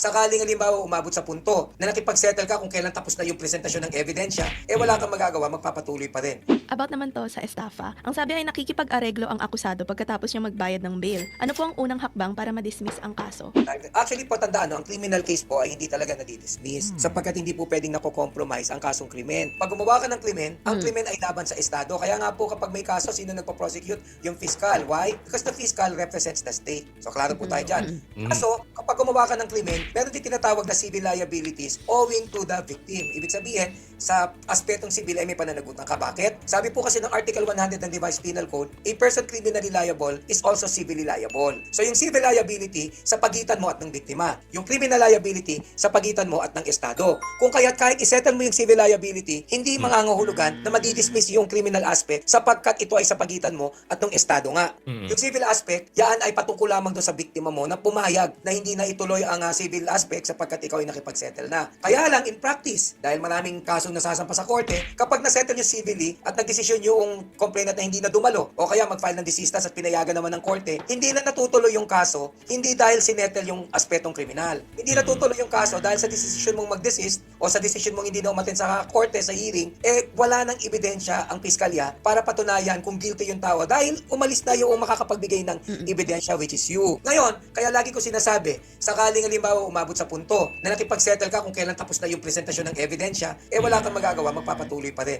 sakaling halimbawa umabot sa punto na nakipag-settle ka kung kailan tapos na yung presentasyon ng ebidensya, wala kang magagawa, magpapatuloy pa rin. About naman to sa estafa, ang sabi ay nakikipag-areglo ang akusado pagkatapos niya magbayad ng bail. Ano po ang unang hakbang para ma-dismiss ang kaso? Actually po, tandaan, ang criminal case po ay hindi talaga nadidismiss sapagkat hindi po pwedeng nako-compromise ang kasong krimen. Pag gumawa ka ng krimen, ang krimen ay laban sa Estado. Kaya nga po kapag may kaso, sino nagpo-prosecute? Yung fiscal. Why? Because the fiscal represents the state. So klaro po tayo dyan. Kaso, kapag gumawa ka ng krimen, meron din tinatawag na civil liabilities owing to the victim. Ibig sabihin, sa aspetong civil ay may pananagutan ka. Bakit? Sabi po kasi ng Article 100 ng Revised Penal Code, a person criminally liable is also civilly liable. So yung civil liability sa pagitan mo at ng biktima. Yung criminal liability sa pagitan mo at ng Estado. Kung kaya't kahit isettle mo yung civil liability, hindi mangangahulugan na madidismiss yung criminal aspect sapagkat ito ay sa pagitan mo at ng Estado nga. Yung civil aspect, yan ay patungkol lamang doon sa biktima mo na pumayag na hindi na ituloy ang civil aspect sapagkat ikaw ay nakipag-settle na. Kaya lang in practice, dahil maraming kasong nasasampa sa korte, kapag nasettle nyo civilly at nagdesisyon yung complainant na hindi na dumalo o kaya mag-file ng desistas at pinayagan naman ng korte, hindi na natutuloy yung kaso, hindi dahil sinettle yung aspetong kriminal. Hindi natutuloy yung kaso dahil sa desisyon mong mag-desist o sa desisyon mong hindi na umattend sa korte, sa hearing, wala nang ebidensya ang piskalya para patunayan kung guilty yung tao dahil umalis na yung makakapagbigay ng ebidensya which is you. Ngayon, kaya lagi ko sinasabi, sakaling halimbawa umabot sa punto na nakipag-settle ka kung kailan tapos na yung presentasyon ng ebidensya, wala kang magagawa, magpapatuloy pa rin.